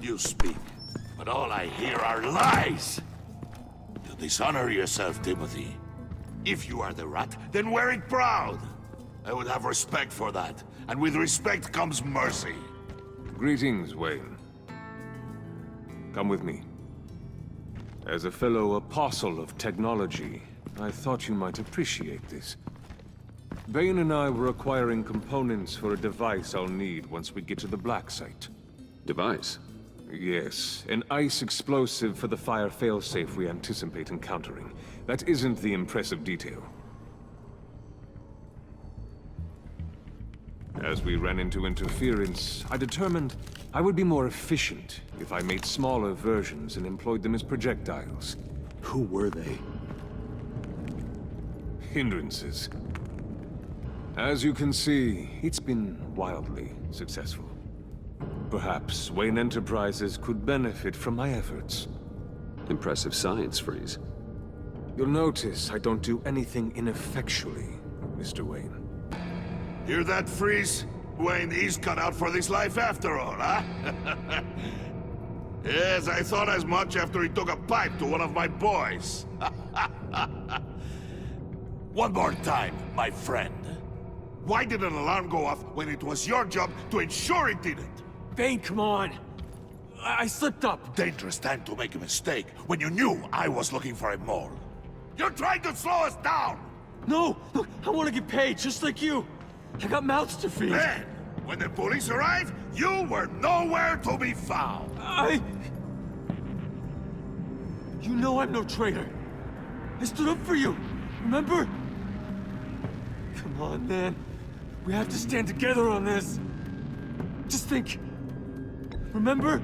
You speak, but all I hear are lies! You dishonor yourself, Timothy. If you are the rat, then wear it proud! I would have respect for that, and with respect comes mercy. Greetings, Wayne. Come with me. As a fellow apostle of technology, I thought you might appreciate this. Bane and I were acquiring components for a device I'll need once we get to the Black Site. Device? Yes, an ice explosive for the fire failsafe we anticipate encountering. That isn't the impressive detail. As we ran into interference, I determined I would be more efficient if I made smaller versions and employed them as projectiles. Who were they? Hindrances. As you can see, it's been wildly successful. Perhaps Wayne Enterprises could benefit from my efforts. Impressive science, Freeze. You'll notice I don't do anything ineffectually, Mr. Wayne. Hear that, Freeze? Wayne, he's cut out for this life after all, huh? Yes, I thought as much after he took a pipe to one of my boys. One more time, my friend. Why did an alarm go off when it was your job to ensure it didn't? Bane, come on! I slipped up! Dangerous time to make a mistake when you knew I was looking for a mole. You're trying to slow us down! No! Look, I want to get paid, just like you! I got mouths to feed! Then, when the police arrived, you were nowhere to be found! You know I'm no traitor! I stood up for you, remember? Come on, man. We have to stand together on this. Just think. Remember?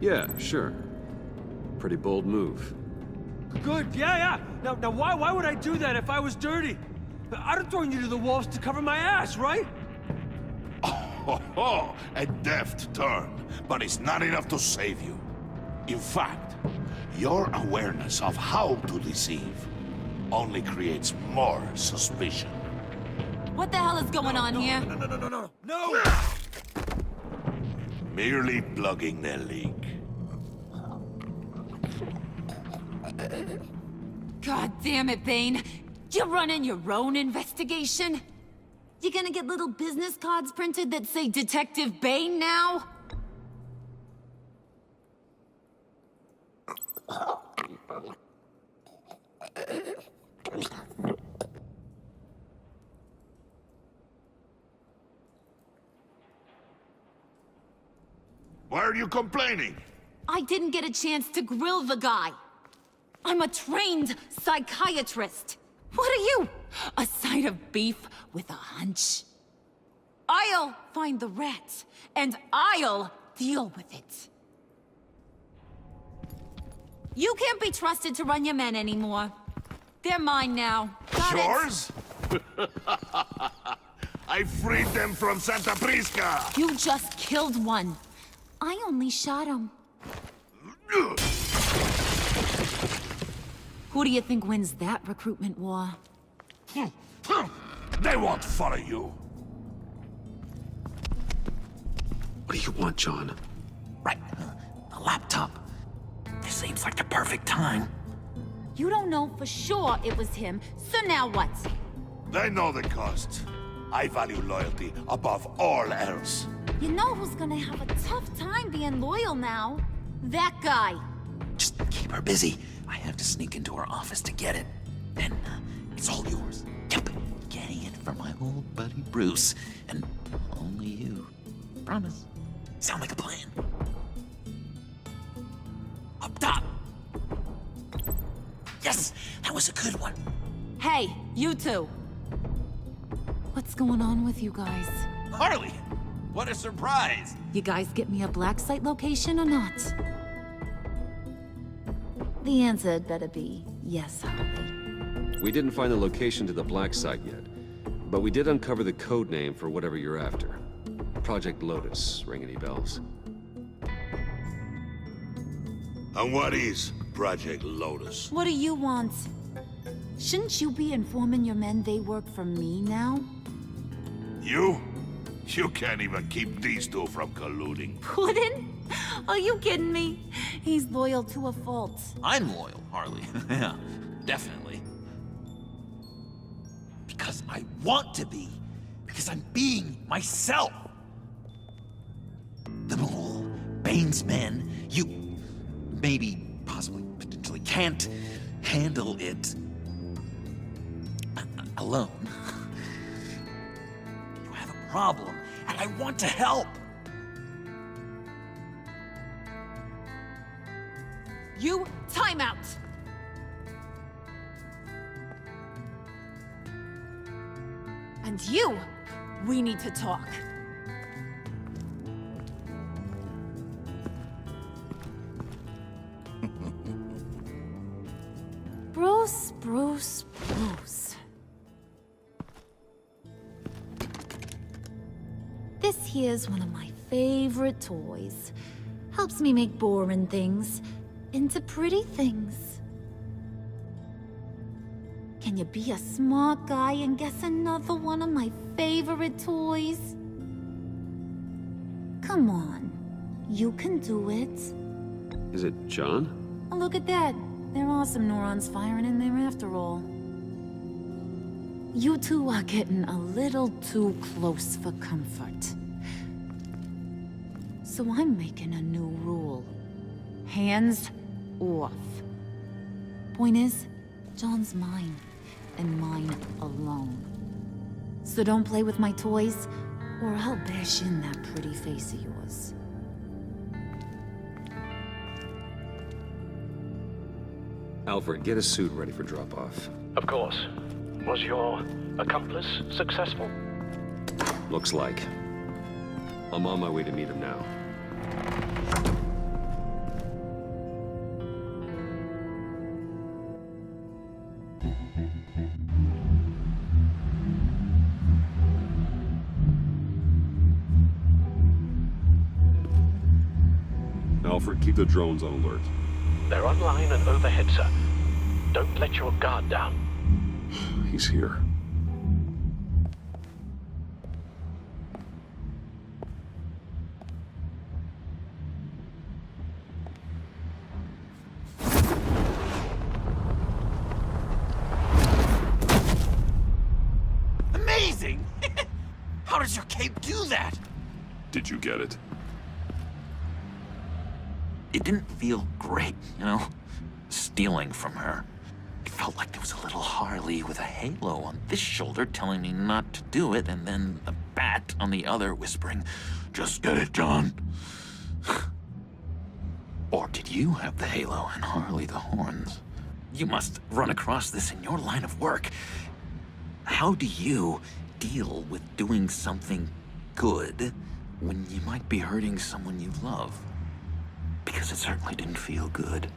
Yeah, sure. Pretty bold move. Good, yeah. Now why would I do that if I was dirty? I'd have thrown you to the wolves to cover my ass, right? Oh, a deft turn, but it's not enough to save you. In fact, your awareness of how to deceive only creates more suspicion. What the hell is going on here? No! Merely plugging the leak. God damn it, Bane. You're running your own investigation? You gonna get little business cards printed that say Detective Bane now? Why are you complaining? I didn't get a chance to grill the guy. I'm a trained psychiatrist. What are you? A side of beef with a hunch? I'll find the rat, and I'll deal with it. You can't be trusted to run your men anymore. They're mine now. Got it? Yours? I freed them from Santa Prisca! You just killed one. I only shot him. Who do you think wins that recruitment war? They won't follow you. What do you want, John? Right, a laptop. This seems like the perfect time. You don't know for sure it was him, so now what? They know the cost. I value loyalty above all else. You know who's gonna have a tough time being loyal now? That guy. Just keep her busy. I have to sneak into her office to get it. Then, it's all yours. Yep, getting it from my old buddy Bruce. And only you. Promise. Sound like a plan? Up top! Yes, that was a good one. Hey, you two. What's going on with you guys? Harley! What a surprise! You guys get me a black site location or not? The answer had better be yes, Harley. We didn't find the location to the Black Site yet, but we did uncover the code name for whatever you're after. Project Lotus. Ring any bells? And what is Project Lotus? What do you want? Shouldn't you be informing your men they work for me now? You? You can't even keep these two from colluding. Puddin'? Are you kidding me? He's loyal to a fault. I'm loyal, Harley. Yeah, definitely. Because I want to be. Because I'm being myself. The Mole, Bane's men, you maybe, possibly, potentially can't handle it alone. You have a problem, and I want to help. You, time out! And you, we need to talk. Bruce. This here's one of my favorite toys. Helps me make boring things into pretty things. Can you be a smart guy and guess another one of my favorite toys? Come on, you can do it. Is it John? Oh, look at that. There are some neurons firing in there after all. You two are getting a little too close for comfort. So I'm making a new rule. Hands off. Point is, John's mine, and mine alone. So don't play with my toys, or I'll bash in that pretty face of yours. Alfred, get a suit ready for drop-off. Of course. Was your accomplice successful? Looks like. I'm on my way to meet him now. Alfred, keep the drones on alert. They're online and overhead, sir. Don't let your guard down. He's here. Amazing! How does your cape do that? Did you get it? It didn't feel great, you know? Stealing from her. It felt like there was a little Harley with a halo on this shoulder telling me not to do it, and then a bat on the other whispering, "Just get it, John." Or did you have the halo and Harley the horns? You must run across this in your line of work. How do you deal with doing something good when you might be hurting someone you love? Because it certainly didn't feel good.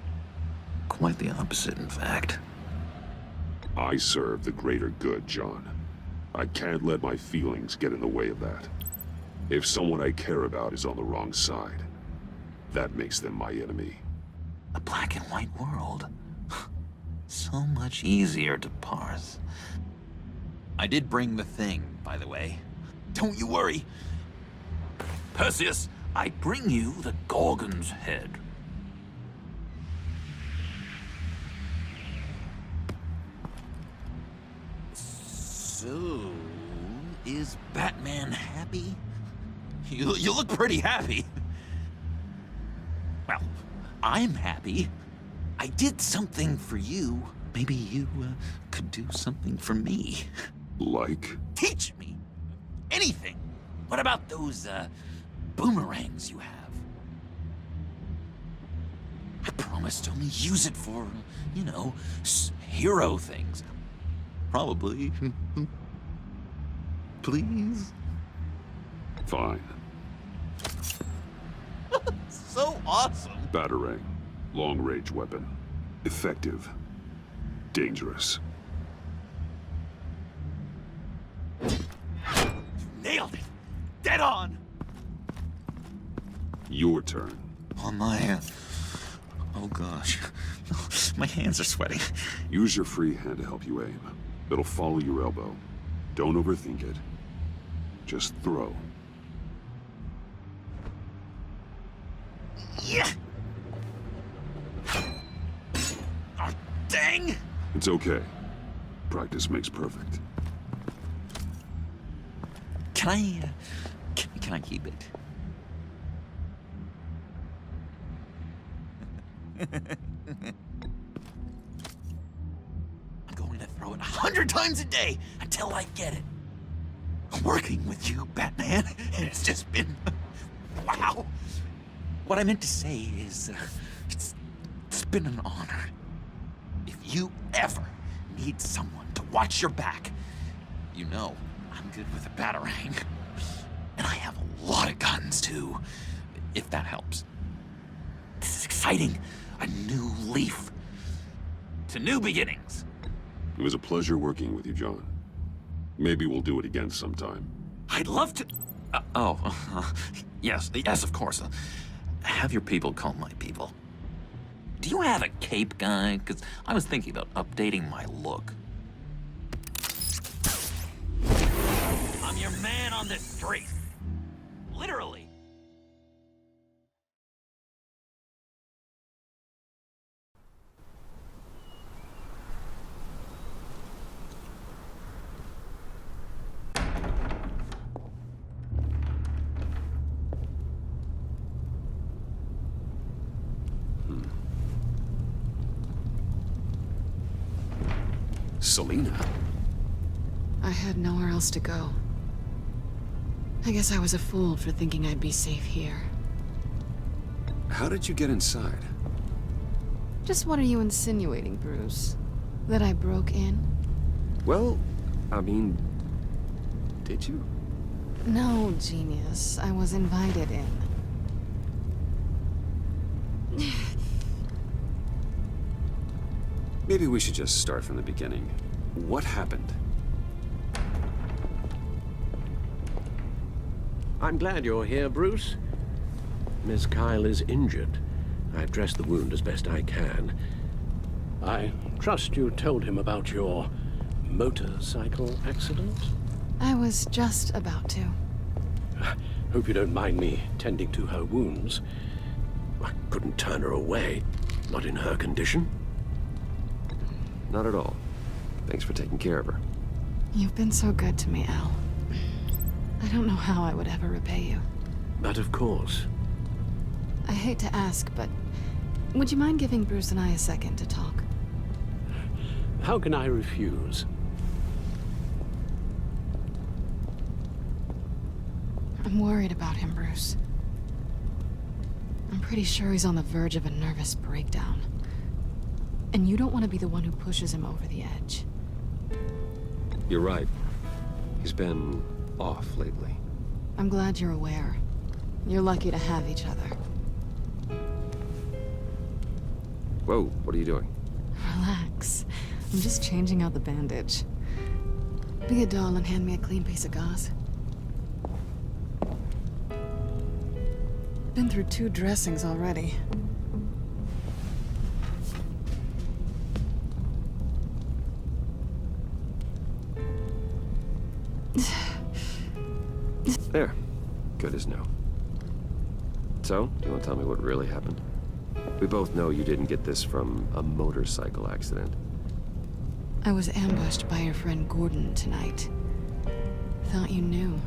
Quite the opposite, in fact. I serve the greater good, John. I can't let my feelings get in the way of that. If someone I care about is on the wrong side, that makes them my enemy. A black and white world. So much easier to parse. I did bring the thing, by the way. Don't you worry. Perseus, I bring you the Gorgon's head. So, is Batman happy? You look pretty happy. Well, I'm happy. I did something for you. Maybe you could do something for me. Like? Teach me anything. What about those boomerangs you have? I promise to only use it for, you know, hero things. Probably. Please? Fine. So awesome. Batarang. Long-range weapon. Effective. Dangerous. Nailed it. Dead on. Your turn. Oh my. Oh gosh. My hands are sweating. Use your free hand to help you aim. It'll follow your elbow. Don't overthink it. Just throw. Yeah! Oh, dang! It's okay. Practice makes perfect. Can I, can I keep it? I'm going to throw it 100 times a day until I get it. Working with you, Batman, it's just been... wow. What I meant to say is, it's been an honor. If you ever need someone to watch your back, you know I'm good with a batarang. And I have a lot of guns, too, if that helps. This is exciting. A new leaf. To new beginnings. It was a pleasure working with you, John. Maybe we'll do it again sometime. I'd love to... yes, of course. Have your people call my people. Do you have a cape, guy? Because I was thinking about updating my look. I'm your man on this street. Literally. Selina? I had nowhere else to go. I guess I was a fool for thinking I'd be safe here. How did you get inside? Just what are you insinuating, Bruce? That I broke in? Well, I mean, did you? No, genius. I was invited in. Maybe we should just start from the beginning. What happened? I'm glad you're here, Bruce. Miss Kyle is injured. I've dressed the wound as best I can. I trust you told him about your motorcycle accident? I was just about to. Hope you don't mind me tending to her wounds. I couldn't turn her away, not in her condition. Not at all. Thanks for taking care of her. You've been so good to me, Al. I don't know how I would ever repay you. But of course. I hate to ask, but would you mind giving Bruce and I a second to talk? How can I refuse? I'm worried about him, Bruce. I'm pretty sure he's on the verge of a nervous breakdown. And you don't want to be the one who pushes him over the edge. You're right. He's been off lately. I'm glad you're aware. You're lucky to have each other. Whoa, what are you doing? Relax. I'm just changing out the bandage. Be a doll and hand me a clean piece of gauze. Been through 2 dressings already. There. Good as new. So, do you want to tell me what really happened? We both know you didn't get this from a motorcycle accident. I was ambushed by your friend Gordon tonight. Thought you knew.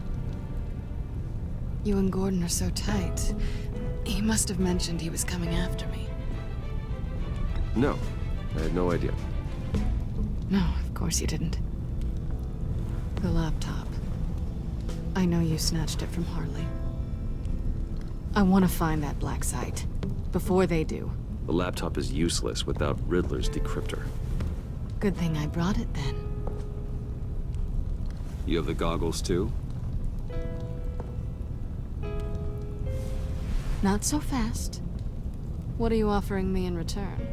You and Gordon are so tight. He must have mentioned he was coming after me. No, I had no idea. No, of course you didn't. The laptop. I know you snatched it from Harley. I want to find that black site. Before they do. The laptop is useless without Riddler's decryptor. Good thing I brought it then. You have the goggles too? Not so fast. What are you offering me in return?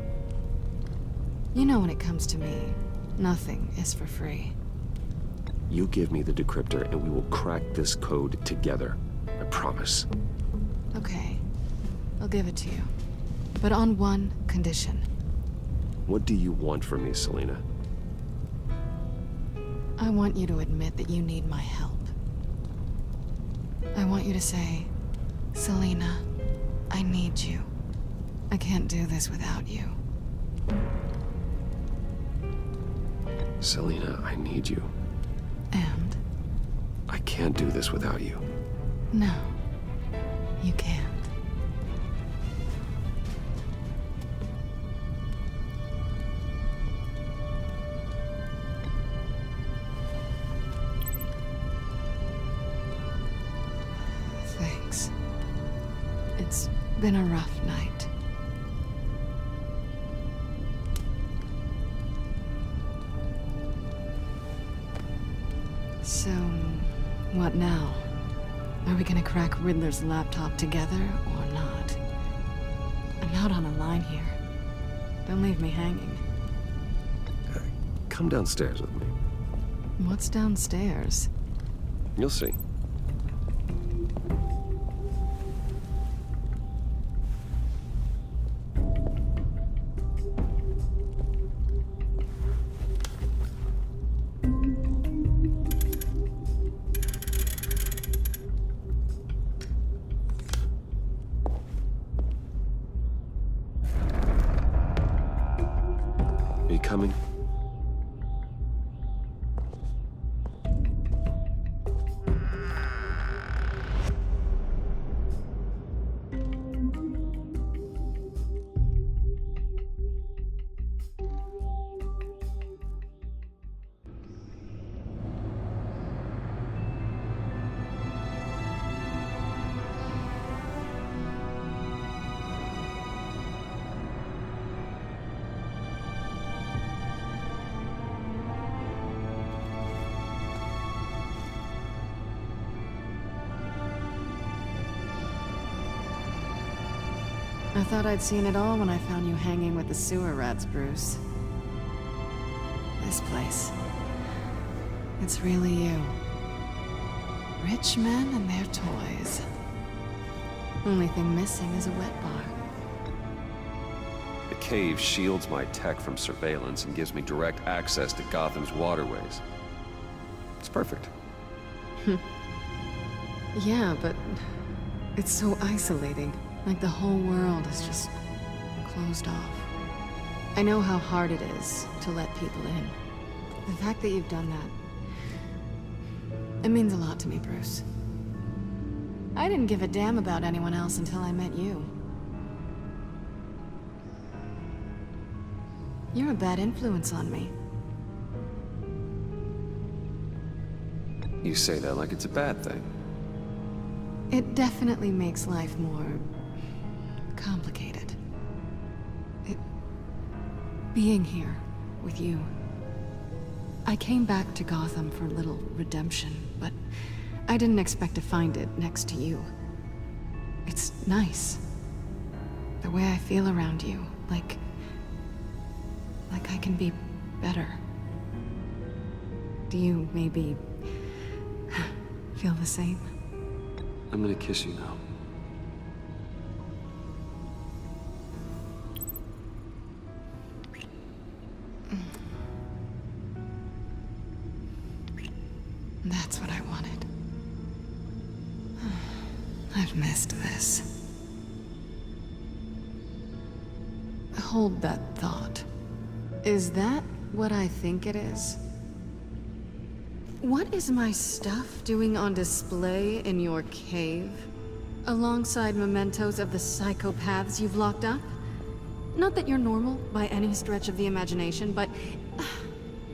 You know when it comes to me, nothing is for free. You give me the decryptor and we will crack this code together. I promise. Okay. I'll give it to you. But on one condition. What do you want from me, Selina? I want you to admit that you need my help. I want you to say, Selina, I need you. I can't do this without you. Selina, I need you. And? I can't do this without you. No, you can't. Thanks. It's been a rough night. So, what now? Are we gonna crack Riddler's laptop together, or not? I'm out on a line here. Don't leave me hanging. Come downstairs with me. What's downstairs? You'll see. Are you coming? I thought I'd seen it all when I found you hanging with the sewer rats, Bruce. This place. It's really you. Rich men and their toys. Only thing missing is a wet bar. The cave shields my tech from surveillance and gives me direct access to Gotham's waterways. It's perfect. Yeah, but it's so isolating. Like the whole world is just closed off. I know how hard it is to let people in. The fact that you've done that, it means a lot to me, Bruce. I didn't give a damn about anyone else until I met you. You're a bad influence on me. You say that like it's a bad thing. It definitely makes life more complicated. Being here with you. I came back to Gotham for a little redemption, but I didn't expect to find it next to you. It's nice. The way I feel around you, like I can be better. Do you maybe feel the same? I'm gonna kiss you now. That's what I wanted. I've missed this. Hold that thought. Is that what I think it is? What is my stuff doing on display in your cave? Alongside mementos of the psychopaths you've locked up? Not that you're normal by any stretch of the imagination, but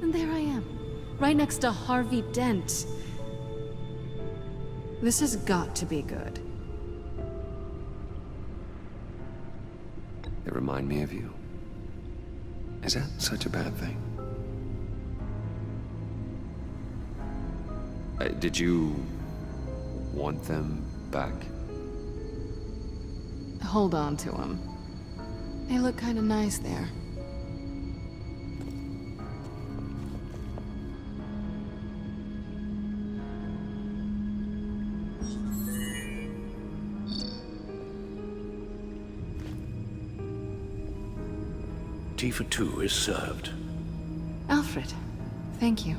and there I am. Right next to Harvey Dent. This has got to be good. They remind me of you. Is that such a bad thing? Did you want them back? Hold on to them. They look kind of nice there. Tea for two is served. Alfred, thank you.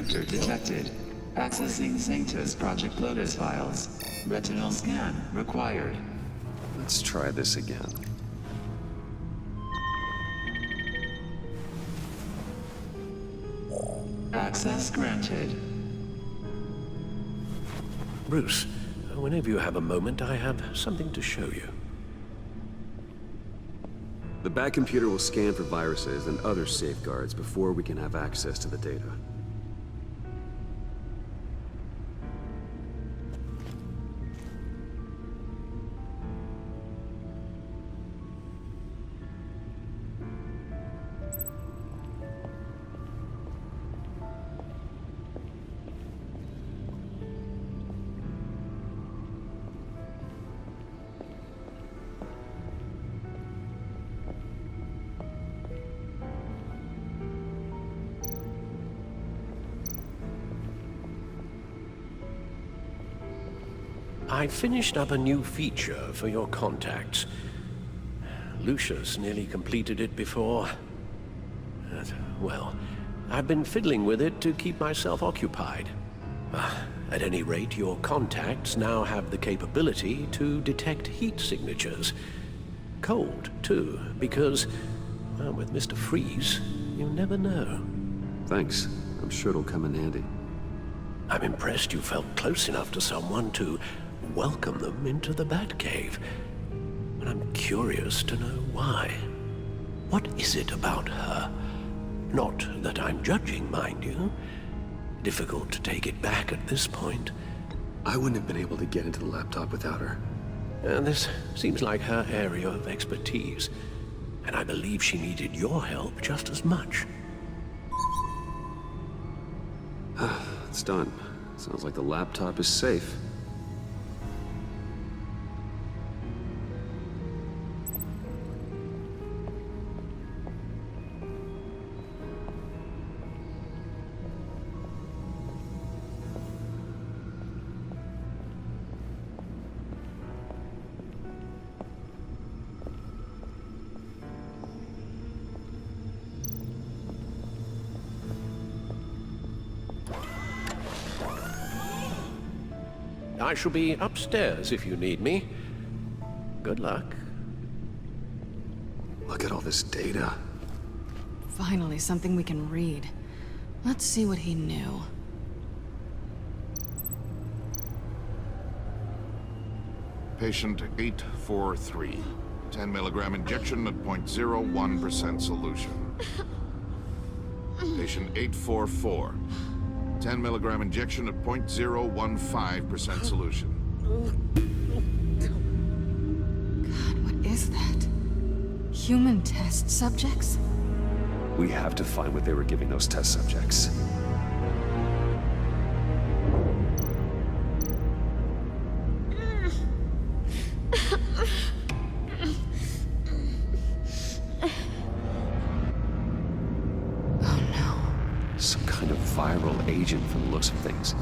Intruder detected. Accessing Sanctus Project Lotus files. Retinal scan required. Let's try this again. Access granted. Bruce, whenever you have a moment, I have something to show you. The back computer will scan for viruses and other safeguards before we can have access to the data. I finished up a new feature for your contacts. Lucius nearly completed it before. Well, I've been fiddling with it to keep myself occupied. At any rate, your contacts now have the capability to detect heat signatures. Cold, too, because, well, with Mr. Freeze, you never know. Thanks. I'm sure it'll come in handy. I'm impressed you felt close enough to someone to welcome them into the Batcave. But I'm curious to know why. What is it about her? Not that I'm judging, mind you. Difficult to take it back at this point. I wouldn't have been able to get into the laptop without her. This seems like her area of expertise, and I believe she needed your help just as much. It's done. Sounds like the laptop is safe. I shall be upstairs if you need me. Good luck. Look at all this data. Finally, something we can read. Let's see what he knew. Patient 843. 10 milligram injection at 0.01% solution. Patient 844. 10 milligram injection at 0.015% solution. God, what is that? Human test subjects? We have to find what they were giving those test subjects. Viral agent from the looks of things.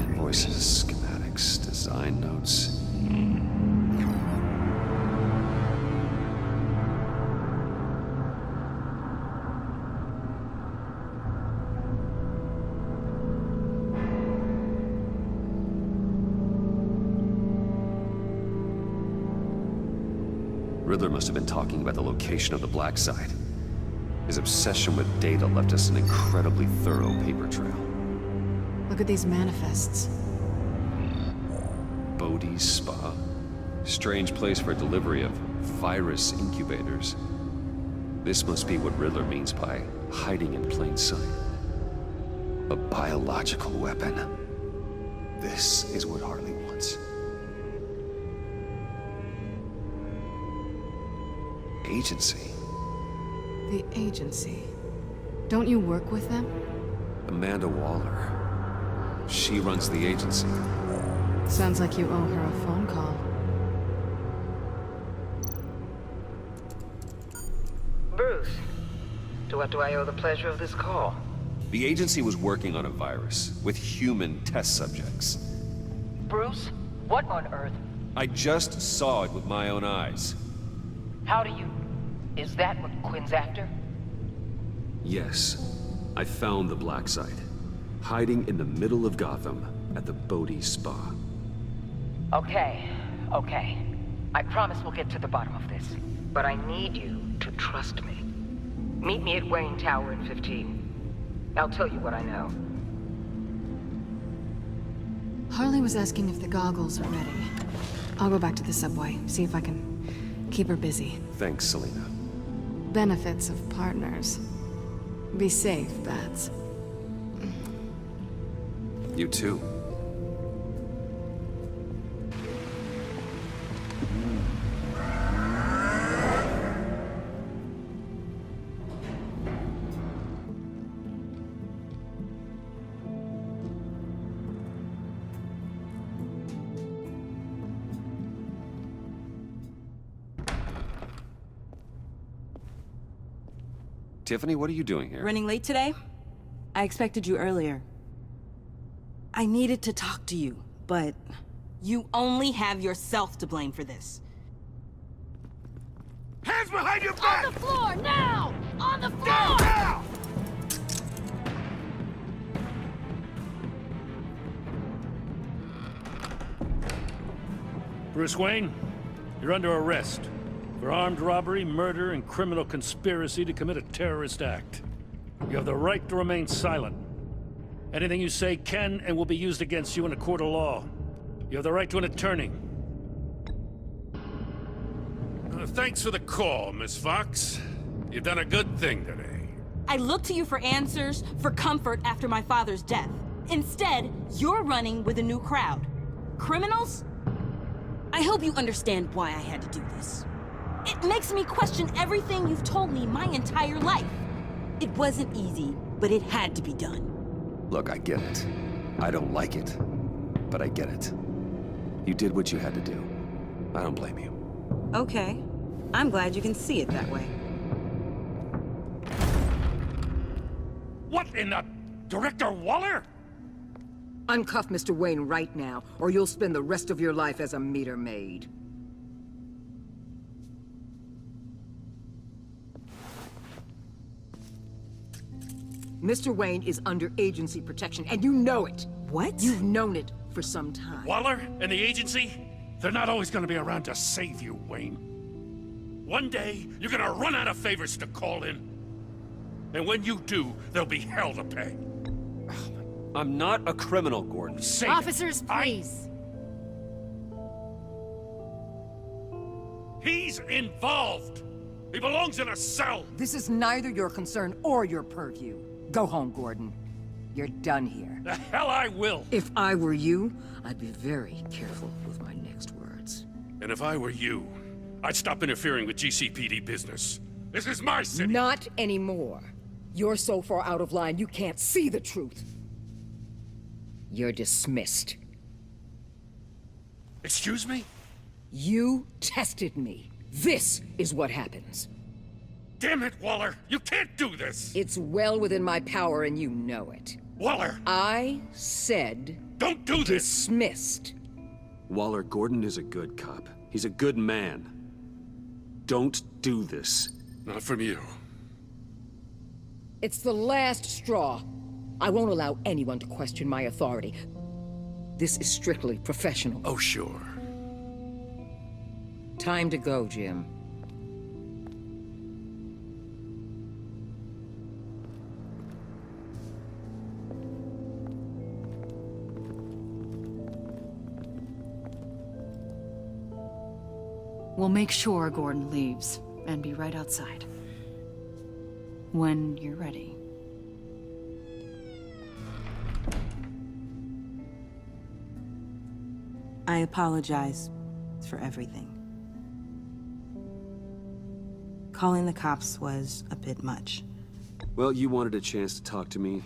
Invoices, schematics, design notes. Riddler must have been talking about the location of the Black Site. His obsession with data left us an incredibly thorough paper trail. Look at these manifests. Bodhi's Spa. Strange place for delivery of virus incubators. This must be what Riddler means by hiding in plain sight. A biological weapon. This is what Harley wants. Agency. The agency. Don't you work with them? Amanda Waller. She runs the agency. Sounds like you owe her a phone call. Bruce, to what do I owe the pleasure of this call? The agency was working on a virus with human test subjects. Bruce, what on earth? I just saw it with my own eyes. How do you... Is that what Quinn's after? Yes, I found the Black Site. Hiding in the middle of Gotham at the Bodhi Spa. Okay. I promise we'll get to the bottom of this. But I need you to trust me. Meet me at Wayne Tower in 15. I'll tell you what I know. Harley was asking if the goggles are ready. I'll go back to the subway, see if I can keep her busy. Thanks, Selina. Benefits of partners. Be safe, Bats. You too. Tiffany, what are you doing here? Running late today? I expected you earlier. I needed to talk to you, but you only have yourself to blame for this. Hands behind your back! On the floor, now! On the floor! Down, down! Bruce Wayne, you're under arrest for armed robbery, murder, and criminal conspiracy to commit a terrorist act. You have the right to remain silent. Anything you say can and will be used against you in a court of law. You have the right to an attorney. Thanks for the call, Miss Fox. You've done a good thing today. I looked to you for answers, for comfort after my father's death. Instead, you're running with a new crowd. Criminals? I hope you understand why I had to do this. It makes me question everything you've told me my entire life. It wasn't easy, but it had to be done. Look, I get it. I don't like it, but I get it. You did what you had to do. I don't blame you. Okay. I'm glad you can see it that way. What in the... Director Waller? Uncuff Mr. Wayne right now, or you'll spend the rest of your life as a meter maid. Mr. Wayne is under agency protection, and you know it. What? You've known it for some time. Waller and the agency? They're not always gonna be around to save you, Wayne. One day, you're gonna run out of favors to call in. And when you do, there'll be hell to pay. I'm not a criminal, Gordon. Say Officers, it. please. He's involved. He belongs in a cell. This is neither your concern or your purview. Go home, Gordon. You're done here. The hell I will. If I were you, I'd be very careful with my next words. And if I were you, I'd stop interfering with GCPD business. This is my city. Not anymore. You're so far out of line, you can't see the truth. You're dismissed. Excuse me? You tested me. This is what happens. Damn it, Waller! You can't do this! It's well within my power and you know it. Waller! I said... Don't do this! Dismissed. Waller, Gordon is a good cop. He's a good man. Don't do this. Not from you. It's the last straw. I won't allow anyone to question my authority. This is strictly professional. Oh, sure. Time to go, Jim. We'll make sure Gordon leaves, and be right outside. When you're ready. I apologize for everything. Calling the cops was a bit much. Well, you wanted a chance to talk to me,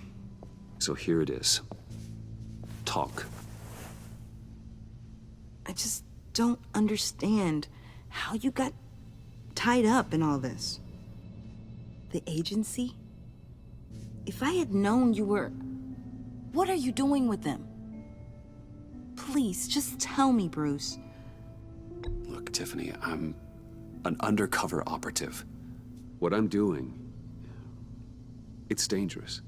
so here it is. Talk. I just don't understand how you got tied up in all this. The agency? If I had known you were... What are you doing with them? Please, just tell me, Bruce. Look, Tiffany, I'm an undercover operative. What I'm doing It's dangerous.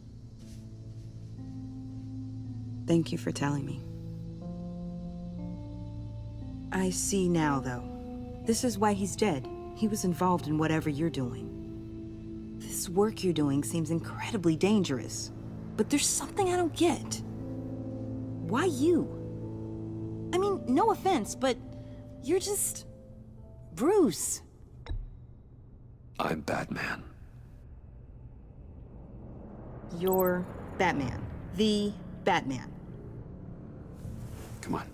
Thank you for telling me. I see now, though. This is why he's dead. He was involved in whatever you're doing. This work you're doing seems incredibly dangerous. But there's something I don't get. Why you? I mean, no offense, but you're just... Bruce. I'm Batman. You're Batman. The Batman. Come on,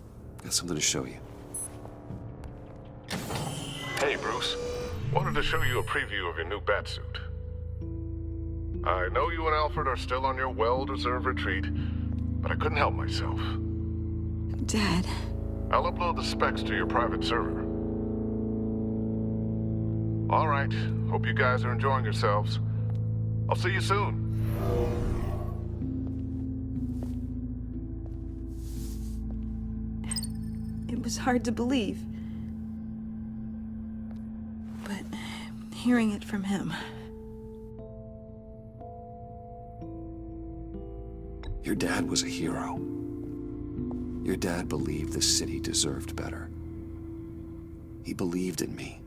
got something to show you. Hey, Bruce. Wanted to show you a preview of your new Batsuit. I know you and Alfred are still on your well-deserved retreat, but I couldn't help myself. Dad. I'll upload the specs to your private server. All right. Hope you guys are enjoying yourselves. I'll see you soon. It was hard to believe. But hearing it from him... Your dad was a hero. Your dad believed the city deserved better. He believed in me.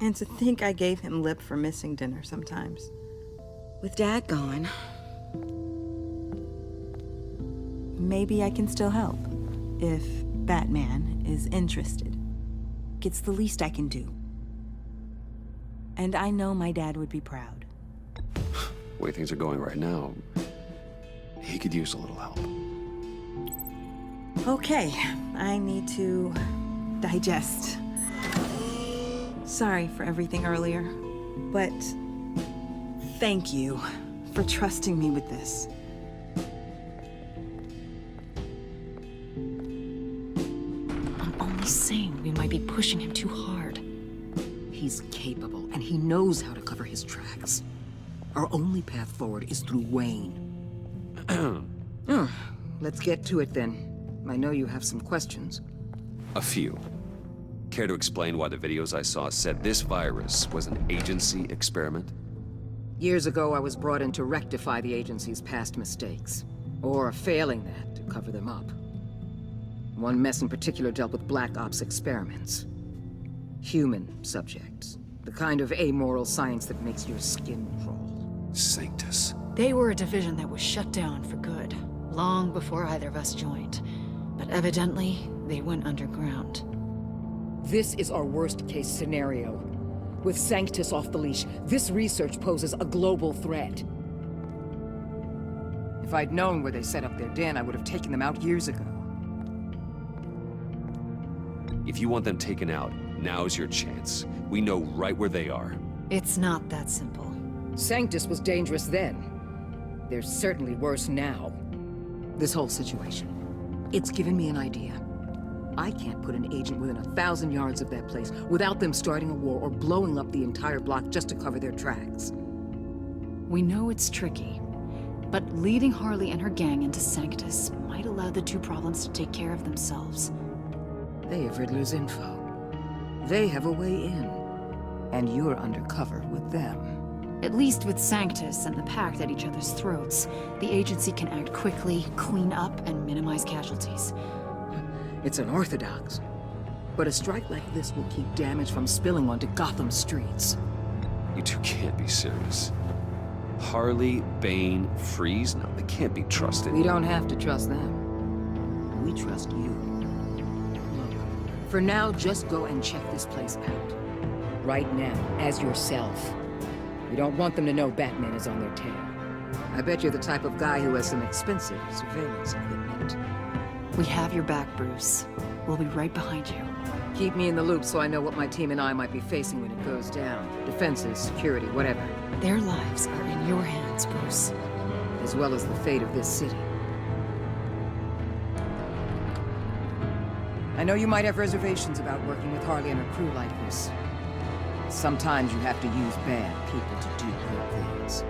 And to think I gave him lip for missing dinner sometimes. With Dad gone... maybe I can still help. If Batman is interested. It's the least I can do. And I know my dad would be proud. The way things are going right now, he could use a little help. Okay, I need to digest. Sorry for everything earlier, but thank you for trusting me with this. I'm only saying we might be pushing him too hard. He's capable, and he knows how to cover his tracks. Our only path forward is through Wayne. Let's get to it then. I know you have some questions. A few. Care to explain why the videos I saw said this virus was an agency experiment? Years ago, I was brought in to rectify the agency's past mistakes. Or failing that, to cover them up. One mess in particular dealt with Black Ops experiments. Human subjects. The kind of amoral science that makes your skin crawl. Sanctus. They were a division that was shut down for good, long before either of us joined. But evidently, they went underground. This is our worst-case scenario. With Sanctus off the leash, this research poses a global threat. If I'd known where they set up their den, I would have taken them out years ago. If you want them taken out, now's your chance. We know right where they are. It's not that simple. Sanctus was dangerous then. They're certainly worse now. This whole situation, it's given me an idea. I can't put an agent within 1,000 yards of that place without them starting a war or blowing up the entire block just to cover their tracks. We know it's tricky, but leading Harley and her gang into Sanctus might allow the two problems to take care of themselves. They have Riddler's info. They have a way in. And you're undercover with them. At least with Sanctus and the Pact at each other's throats, the agency can act quickly, clean up, and minimize casualties. It's unorthodox. But a strike like this will keep damage from spilling onto Gotham streets. You two can't be serious. Harley, Bane, Freeze? No, they can't be trusted. We don't have to trust them. We trust you. Look, for now, just go and check this place out. Right now, as yourself. We don't want them to know Batman is on their tail. I bet you're the type of guy who has some expensive surveillance equipment. We have your back, Bruce. We'll be right behind you. Keep me in the loop so I know what my team and I might be facing when it goes down. Defenses, security, whatever. Their lives are in your hands, Bruce. As well as the fate of this city. I know you might have reservations about working with Harley and her crew like this. Sometimes you have to use bad people to do good things.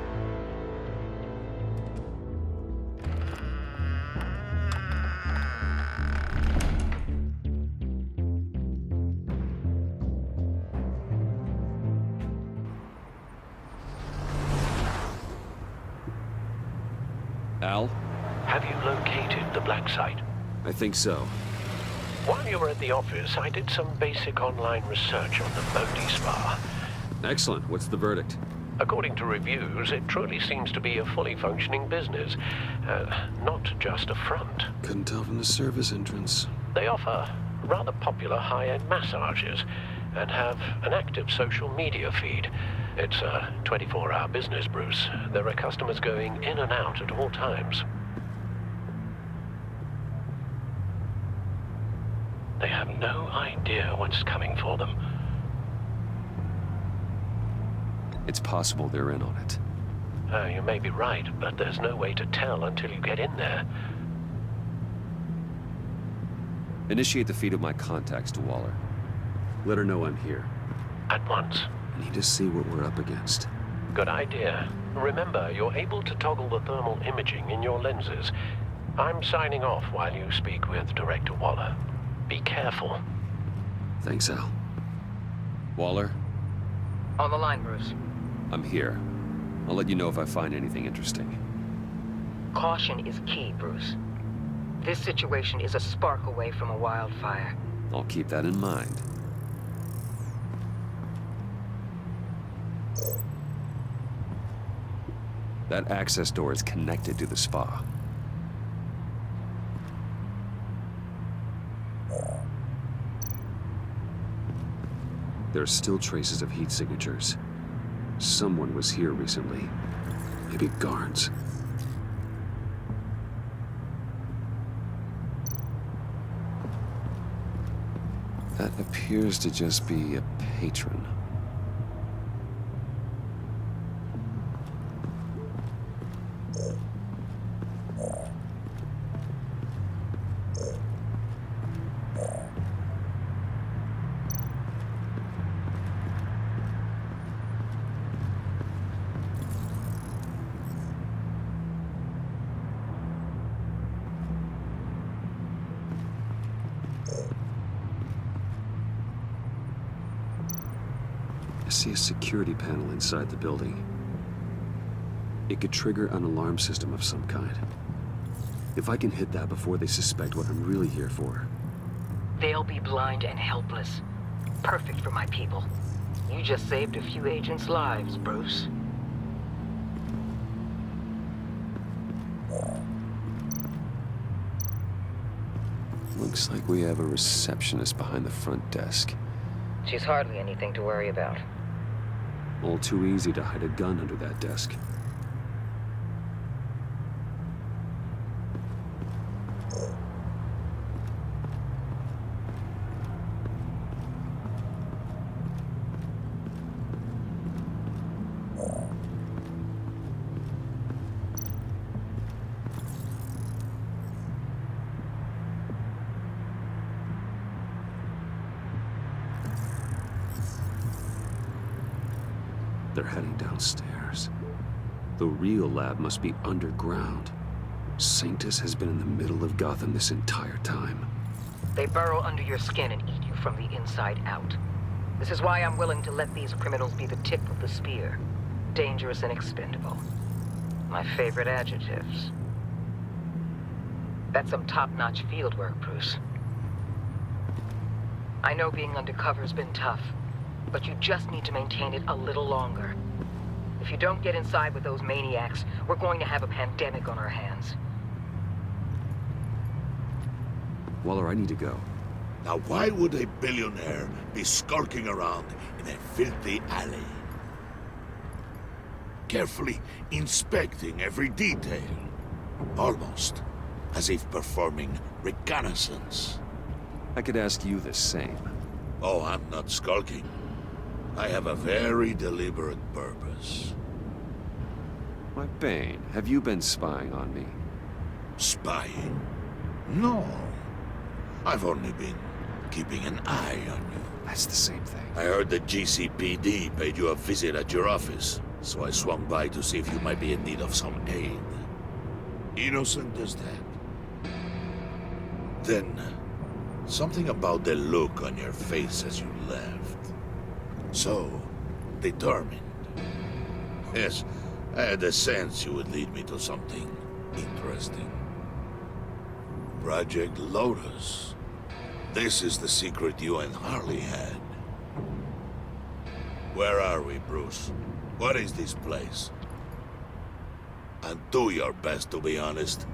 Al? Have you located the black site? I think so. While you were at the office, I did some basic online research on the Modi Spa. Excellent. What's the verdict? According to reviews, it truly seems to be a fully functioning business, not just a front. Couldn't tell from the service entrance. They offer rather popular high-end massages and have an active social media feed. It's a 24-hour business, Bruce. There are customers going in and out at all times. They have no idea what's coming for them. It's possible they're in on it. You may be right, but there's no way to tell until you get in there. Initiate the feed of my contacts to Waller. Let her know I'm here. At once. I need to see what we're up against. Good idea. Remember, you're able to toggle the thermal imaging in your lenses. I'm signing off while you speak with Director Waller. Be careful. Thanks, Al. Waller? On the line, Bruce. I'm here. I'll let you know if I find anything interesting. Caution is key, Bruce. This situation is a spark away from a wildfire. I'll keep that in mind. That access door is connected to the spa. There are still traces of heat signatures. Someone was here recently. Maybe guards. That appears to just be a patron. I see a security panel inside the building. It could trigger an alarm system of some kind. If I can hit that before they suspect what I'm really here for. They'll be blind and helpless. Perfect for my people. You just saved a few agents' lives, Bruce. Looks like we have a receptionist behind the front desk. She's hardly anything to worry about. All too easy to hide a gun under that desk. They're heading downstairs. The real lab must be underground. Sanctus has been in the middle of Gotham this entire time. They burrow under your skin and eat you from the inside out. This is why I'm willing to let these criminals be the tip of the spear. Dangerous and expendable. My favorite adjectives. That's some top-notch field work, Bruce. I know being undercover's been tough, but you just need to maintain it a little longer. If you don't get inside with those maniacs, we're going to have a pandemic on our hands. Waller, I need to go. Now why would a billionaire be skulking around in a filthy alley? Carefully inspecting every detail. Almost as if performing reconnaissance. I could ask you the same. Oh, I'm not skulking. I have a very deliberate purpose. Why, Bane, have you been spying on me? Spying? No. I've only been keeping an eye on you. That's the same thing. I heard the GCPD paid you a visit at your office, so I swung by to see if you might be in need of some aid. Innocent as that. Then, something about the look on your face as you left. So, determined. Yes, I had a sense you would lead me to something Interesting. Project Lotus. This is the secret you and Harley had. Where are we, Bruce? What is this place? And do your best to be honest.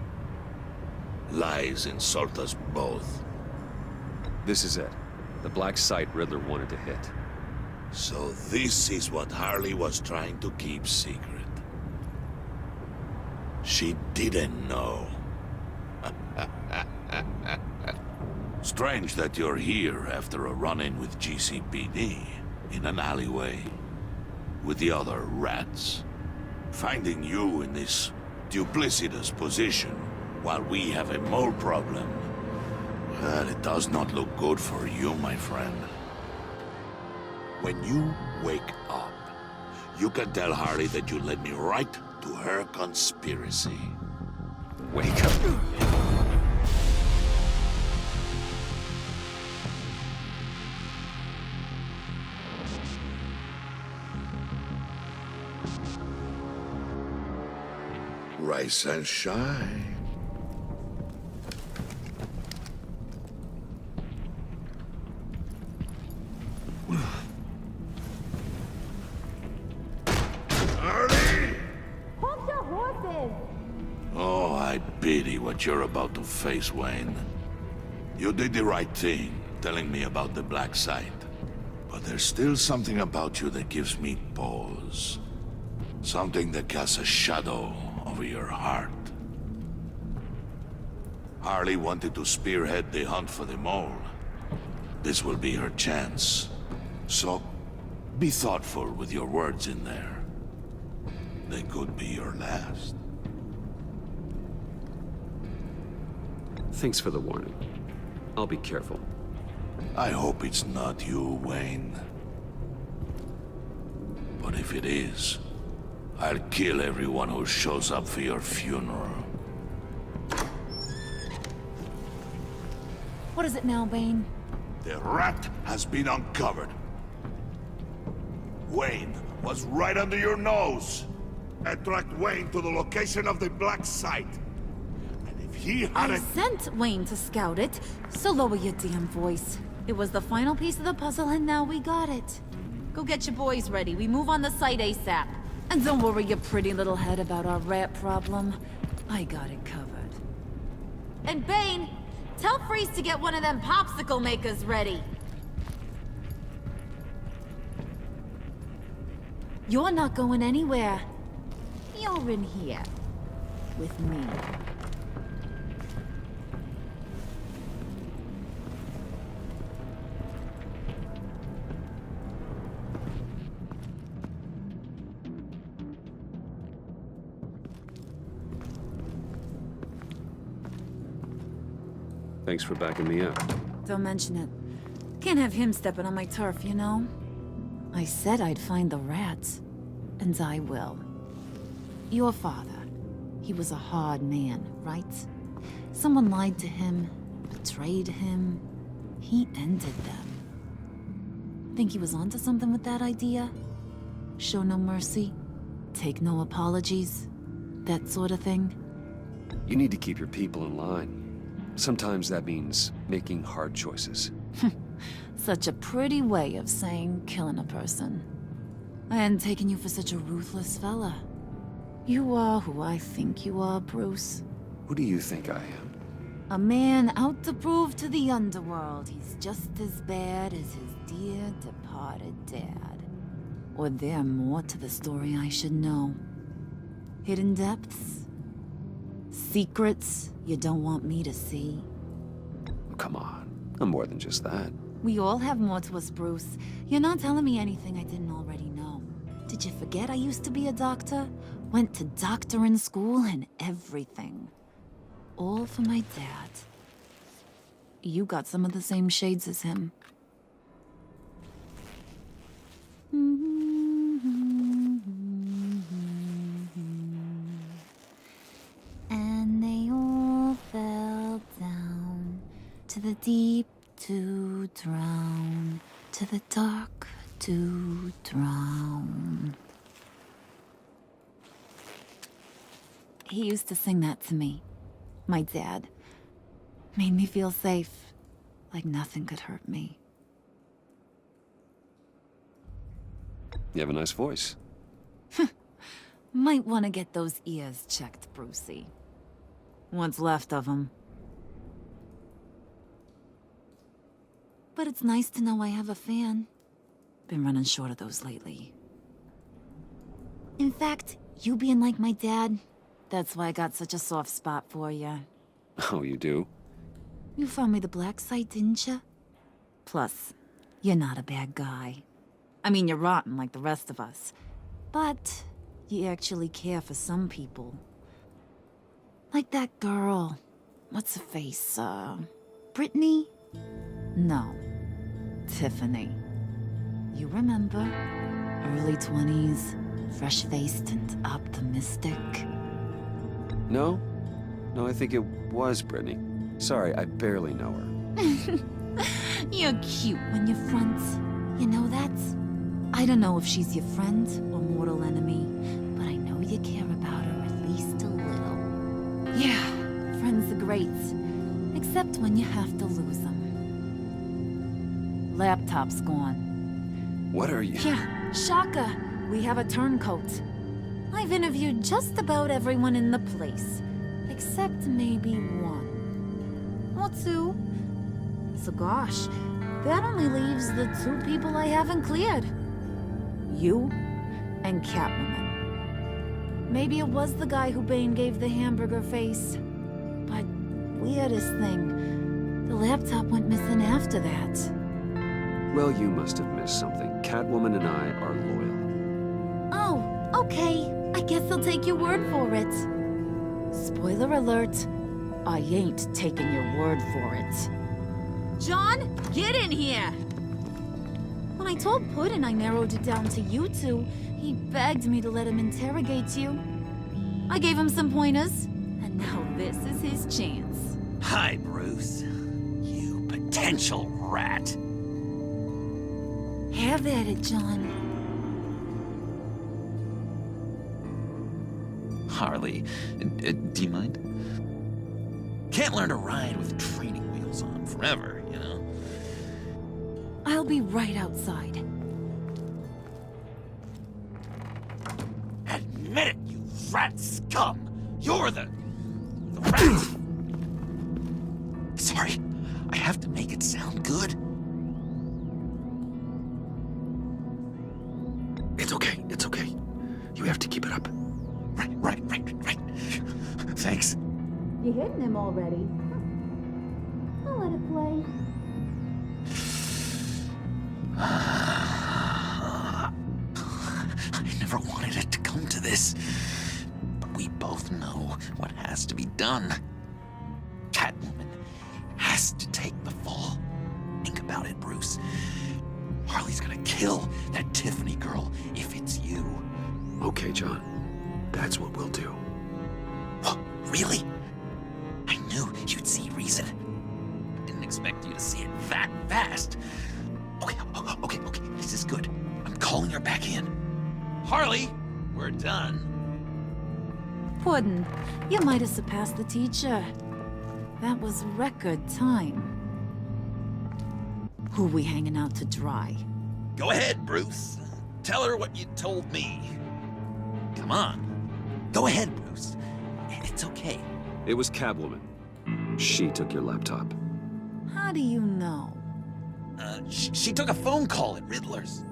Lies insult us both. This is it. The black site Riddler wanted to hit. So this is what Harley was trying to keep secret. She didn't know. Strange that you're here after a run-in with GCPD in an alleyway with the other rats. Finding you in this duplicitous position while we have a mole problem. Well, it does not look good for you, my friend. When you wake up, you can tell Harley that you led me right to her conspiracy. Wake up. Rise and shine. Harley! Hold your horses! Oh, I pity what you're about to face, Wayne. You did the right thing, telling me about the black site. But there's still something about you that gives me pause. Something that casts a shadow over your heart. Harley wanted to spearhead the hunt for the mole. This will be her chance. So, be thoughtful with your words in there. They could be your last. Thanks for the warning. I'll be careful. I hope it's not you, Wayne. But if it is, I'll kill everyone who shows up for your funeral. What is it now, Bane? The rat has been uncovered. Wayne was right under your nose. I tracked Wayne to the location of the black site. And if he I hadn't... sent Wayne to scout it, so lower your damn voice. It was the final piece of the puzzle, and now we got it. Go get your boys ready. We move on the site ASAP. And don't worry your pretty little head about our rat problem. I got it covered. And Bane, tell Freeze to get one of them popsicle makers ready. You're not going anywhere. You're in here. With me. Thanks for backing me up. Don't mention it. Can't have him stepping on my turf, you know? I said I'd find the rats. And I will. Your father. He was a hard man, right? Someone lied to him, betrayed him. He ended them. Think he was onto something with that idea? Show no mercy? Take no apologies? That sort of thing? You need to keep your people in line. Sometimes that means making hard choices. Such a pretty way of saying killing a person. I hadn't taken you for such a ruthless fella. You are who I think you are, Bruce. Who do you think I am? A man out to prove to the underworld he's just as bad as his dear departed dad. Or there more to the story I should know. Hidden depths? Secrets you don't want me to see? Come on, I'm more than just that. We all have more to us, Bruce. You're not telling me anything I didn't already know. Did you forget I used to be a doctor? Went to doctoring school and everything. All for my dad. You got some of the same shades as him. And they all fell down to the deep to drown, to the dark to drown. He used to sing that to me. My dad. Made me feel safe. Like nothing could hurt me. You have a nice voice. Might want to get those ears checked, Brucey. What's left of them. But it's nice to know I have a fan. Been running short of those lately. In fact, you being like my dad, that's why I got such a soft spot for you. Oh, you do? You found me the black site, didn't you? Plus, you're not a bad guy. I mean, you're rotten like the rest of us. But you actually care for some people. Like that girl. What's her face? Brittany? No. Tiffany. You remember? Early 20s, fresh-faced and optimistic. No? No, I think it was Brittany. Sorry, I barely know her. You're cute when you're front. You know that? I don't know if she's your friend or mortal enemy, but I know you care about her at least a little. Yeah, friends are great. Except when you have to lose them. Laptop's gone. What are you... Yeah, Shaka. We have a turncoat. I've interviewed just about everyone in the place. Except maybe one. Or two. So gosh, that only leaves the two people I haven't cleared. You and Catwoman. Maybe it was the guy who Bane gave the hamburger face. But weirdest thing, the laptop went missing after that. Well, you must have missed something. Catwoman and I are loyal. Oh, okay. I guess I'll take your word for it. Spoiler alert, I ain't taking your word for it. John, get in here! When I told Puddin' I narrowed it down to you two, he begged me to let him interrogate you. I gave him some pointers, and now this is his chance. Hi, Bruce. You potential rat. Have at it, John. Harley, do you mind? Can't learn to ride with training wheels on forever, you know? I'll be right outside. Admit it, you rat scum! You're the rat! Sorry, I have to make it sound good. It's okay, it's okay. You have to keep it up. Right. Thanks. You hitting him already? I'll let it play. I never wanted it to come to this. But we both know what has to be done. Catwoman has to take the fall. Think about it, Bruce. Harley's gonna kill that Tiffany girl if it's you. Okay, John. That's what we'll do. What? Really? I knew you'd see reason. Didn't expect you to see it that fast. Okay. This is good. I'm calling her back in. Harley, we're done. Puddin', you might have surpassed the teacher. That was record time. Who we hanging out to dry? Go ahead, Bruce. Tell her what you told me. Come on. Go ahead, Bruce. It's okay. It was Catwoman. She took your laptop. How do you know? She took a phone call at Riddler's.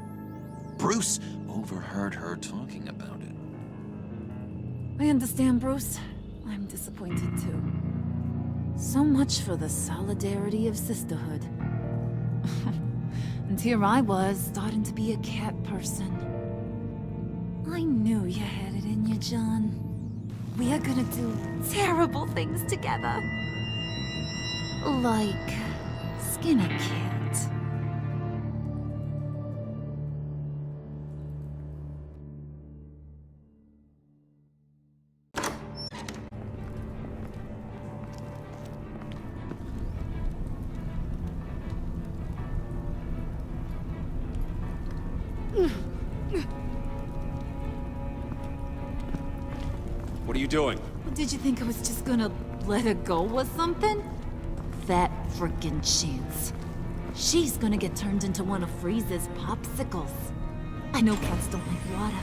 Bruce overheard her talking about it. I understand, Bruce. I'm disappointed too. So much for the solidarity of sisterhood. And here I was, starting to be a cat person. I knew you had it in you, John. We are gonna do terrible things together. Like skin a cat. What are you doing? Did you think I was just gonna let her go with something? That frickin' chance. She's gonna get turned into one of Freeze's popsicles. I know cats don't like water,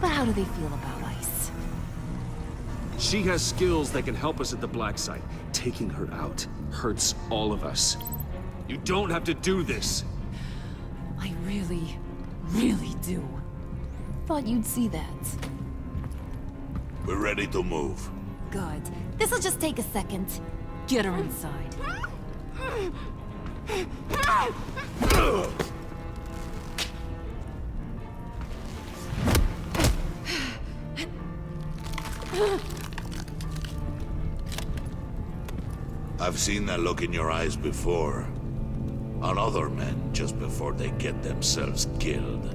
but how do they feel about ice? She has skills that can help us at the Black Site. Taking her out hurts all of us. You don't have to do this. I really, really do. Thought you'd see that. We're ready to move. Good. This'll just take a second. Get her inside. I've seen that look in your eyes before. On other men, just before they get themselves killed.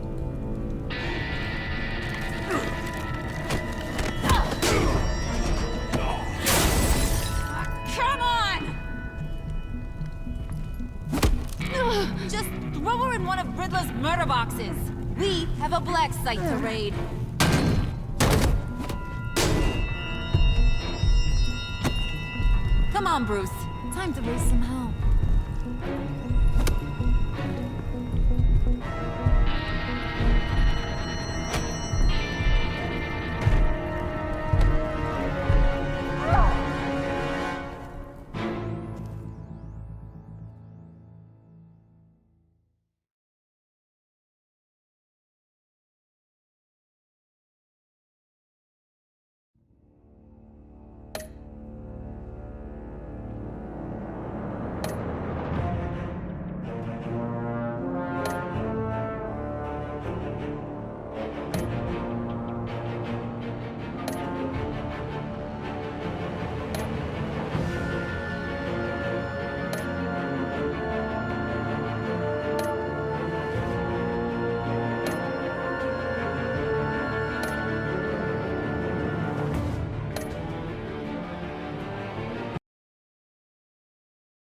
Come on! Just throw her in one of Riddler's murder boxes. We have a Black Site to raid. Come on, Bruce. Time to raise some hell.